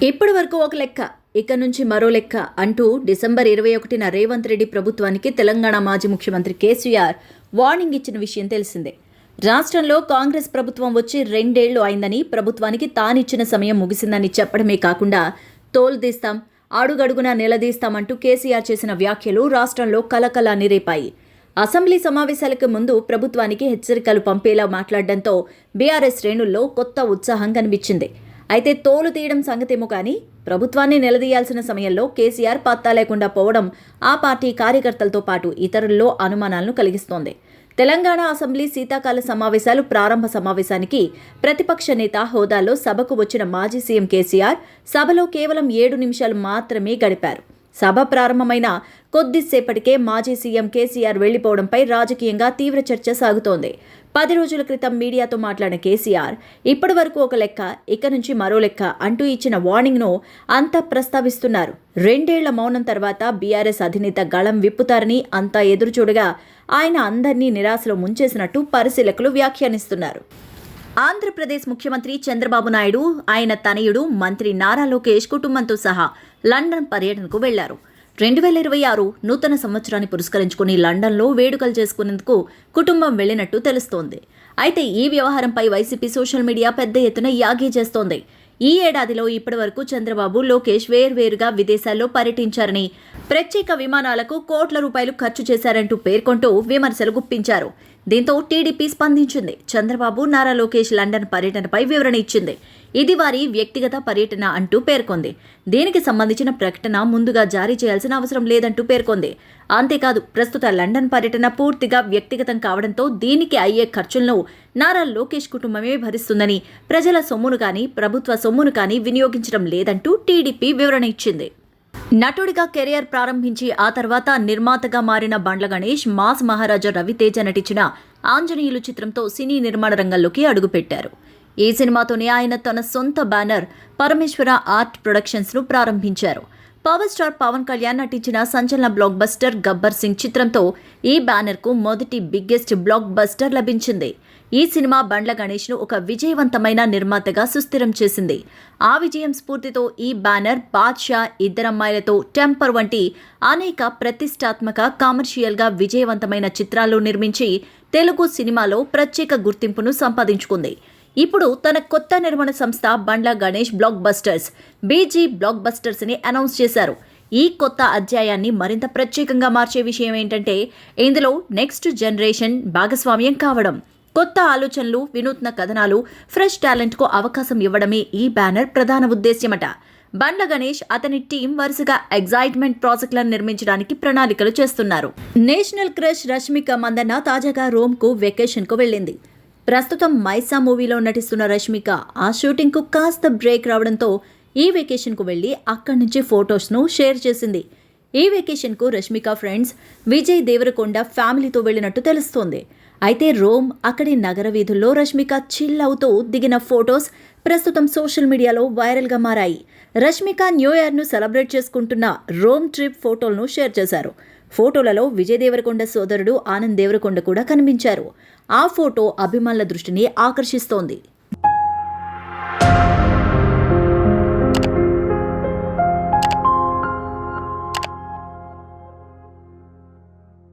ఇప్పటి వరకు ఒక లెక్క, ఇక నుంచి మరో లెక్క అంటూ డిసెంబర్ 21న రేవంత్ రెడ్డి ప్రభుత్వానికి తెలంగాణ మాజీ ముఖ్యమంత్రి కేసీఆర్ వార్నింగ్ ఇచ్చిన విషయం తెలిసిందే. రాష్ట్రంలో కాంగ్రెస్ ప్రభుత్వం వచ్చి 2 ఏళ్లు అయిందని, ప్రభుత్వానికి తానిచ్చిన సమయం ముగిసిందని చెప్పడమే కాకుండా తోలుదీస్తాం, అడుగడుగునా నిలదీస్తామంటూ కేసీఆర్ చేసిన వ్యాఖ్యలు రాష్ట్రంలో కలకలాన్ని రేపాయి. అసెంబ్లీ సమావేశాలకు ముందు ప్రభుత్వానికి హెచ్చరికలు పంపేలా మాట్లాడడంతో బీఆర్ఎస్ శ్రేణుల్లో కొత్త ఉత్సాహం కనిపించింది. అయితే తోలు తీయడం సంగతేమో కానీ ప్రభుత్వాన్ని నిలదీయాల్సిన సమయంలో కేసీఆర్ పత్తా లేకుండా పోవడం ఆ పార్టీ కార్యకర్తలతో పాటు ఇతరుల్లో అనుమానాలను కలిగిస్తోంది. తెలంగాణ అసెంబ్లీ శీతాకాల సమావేశాలు ప్రారంభ సమావేశానికి ప్రతిపక్ష నేత హోదాలో సభకు వచ్చిన మాజీ సీఎం కేసీఆర్ సభలో కేవలం 7 నిమిషాలు మాత్రమే గడిపారు. సభ ప్రారంభమైన కొద్దిసేపటికే మాజీ సీఎం కేసీఆర్ వెళ్లిపోవడంపై రాజకీయంగా తీవ్ర చర్చ సాగుతోంది. 10 రోజుల క్రితం మీడియాతో మాట్లాడిన కేసీఆర్ ఇప్పటి వరకు ఒక లెక్క, ఇక నుంచి మరో లెక్క అంటూ ఇచ్చిన వార్నింగ్ను అంతా ప్రస్తావిస్తున్నారు. 2 ఏళ్ల మౌనం తర్వాత బీఆర్ఎస్ అధినేత గళం విప్పుతారని అంతా ఎదురుచూడగా ఆయన అందరినీ నిరాశలో ముంచేసినట్టు పరిశీలకులు వ్యాఖ్యానిస్తున్నారు. ఆంధ్రప్రదేశ్ ముఖ్యమంత్రి చంద్రబాబు నాయుడు, ఆయన తనయుడు మంత్రి నారా లోకేష్ కుటుంబంతో సహా లండన్ పర్యటనకు వెళ్లారు. 2026 నూతన సంవత్సరాన్ని పురస్కరించుకుని లండన్లో వేడుకలు చేసుకునేందుకు కుటుంబం వెళ్లినట్టు తెలుస్తోంది. అయితే ఈ వ్యవహారంపై వైసీపీ సోషల్ మీడియా పెద్ద ఎత్తున యాగీ చేస్తోంది. ఈ ఏడాదిలో ఇప్పటివరకు చంద్రబాబు, లోకేష్ వేర్వేరుగా విదేశాల్లో పర్యటించారని, ప్రత్యేక విమానాలకు కోట్ల రూపాయలు ఖర్చు చేశారంటూ పేర్కొంటూ విమర్శలు గుప్పించారు. దీంతో టీడీపీ స్పందించింది. చంద్రబాబు, నారా లోకేష్ లండన్ పర్యటనపై వివరణ ఇచ్చింది. ఇది వారి వ్యక్తిగత పర్యటన అంటూ పేర్కొంది. దీనికి సంబంధించిన ప్రకటన ముందుగా జారీ చేయాల్సిన అవసరం లేదంటూ పేర్కొంది. అంతేకాదు, ప్రస్తుత లండన్ పర్యటన పూర్తిగా వ్యక్తిగతం కావడంతో దీనికి అయ్యే ఖర్చులను నారా లోకేష్ కుటుంబమే భరిస్తుందని, ప్రజల సొమ్మును కానీ ప్రభుత్వ సొమ్మును కానీ వినియోగించడం లేదంటూ టీడీపీ వివరణ ఇచ్చింది. నటుడిగా కెరియర్ ప్రారంభించి ఆ తర్వాత నిర్మాతగా మారిన బండ్ల గణేష్ మాస్ మహారాజా రవితేజ నటించిన ఆంజనేయులు చిత్రంతో సినీ నిర్మాణ రంగంలోకి అడుగుపెట్టారు. ఈ సినిమాతోనే ఆయన తన సొంత బ్యానర్ పరమేశ్వర ఆర్ట్ ప్రొడక్షన్స్ను ప్రారంభించారు. పవర్ స్టార్ పవన్ కళ్యాణ్ నటించిన సంచలన బ్లాక్ బస్టర్ గబ్బర్ సింగ్ చిత్రంతో ఈ బ్యానర్కు మొదటి బిగ్గెస్ట్ బ్లాక్ బస్టర్ లభించింది. ఈ సినిమా బండ్ల గణేష్ను ఒక విజయవంతమైన నిర్మాతగా సుస్థిరం చేసింది. ఆ విజయం స్ఫూర్తితో ఈ బ్యానర్ బాద్షా, ఇద్దరమ్మాయిలతో, టెంపర్ వంటి అనేక ప్రతిష్టాత్మక కమర్షియల్గా విజయవంతమైన చిత్రాలు నిర్మించి తెలుగు సినిమాలో ప్రత్యేక గుర్తింపును సంపాదించుకుంది. ఇప్పుడు తన కొత్త నిర్మాణ సంస్థ Bandla Ganesh blockbusters, B G block బస్టర్స్ని అనౌన్స్ చేశారు. ఈ కొత్త అధ్యాయాన్ని మరింత ప్రత్యేకంగా మార్చే విషయం ఏంటంటే ఇందులో నెక్స్ట్ జనరేషన్ భాగస్వామ్యం కావడం. కొత్త ఆలోచనలు, వినూత్న కథనాలు, ఫ్రెష్ టాలెంట్కు అవకాశం ఇవ్వడమే ఈ బ్యానర్ ప్రధాన ఉద్దేశ్యమట. బండ్ల గణేష్, అతని టీం వరుసగా ఎగ్జైట్మెంట్ ప్రాజెక్టులను నిర్మించడానికి ప్రణాళికలు చేస్తున్నారు. నేషనల్ క్రష్ రష్మిక మందన్న తాజాగా రోమ్కు వెకేషన్కు వెళ్ళింది. ప్రస్తుతం మైసా మూవీలో నటిస్తున్న రష్మిక ఆ షూటింగ్కు కాస్త బ్రేక్ రావడంతో ఈ వెకేషన్కు వెళ్లి అక్కడి నుంచి ఫొటోస్ను షేర్ చేసింది. ఈ వెకేషన్కు రష్మిక ఫ్రెండ్స్ విజయ్ దేవరకొండ ఫ్యామిలీతో వెళ్లినట్టు తెలుస్తోంది. అయితే రోమ్, అక్కడి నగర వీధుల్లో రష్మిక చిల్ అవుతూ దిగిన ఫొటోస్ ప్రస్తుతం సోషల్ మీడియాలో వైరల్గా మారాయి. రష్మిక న్యూ ఇయర్ను సెలబ్రేట్ చేసుకుంటున్న రోమ్ ట్రిప్ ఫోటోలను షేర్ చేశారు. ఫోటోలలో విజయ్ దేవరకొండ సోదరుడు ఆనంద్ దేవరకొండ కూడా కనిపించారు. ఆ ఫోటో అభిమానుల దృష్టిని ఆకర్షిస్తోంది.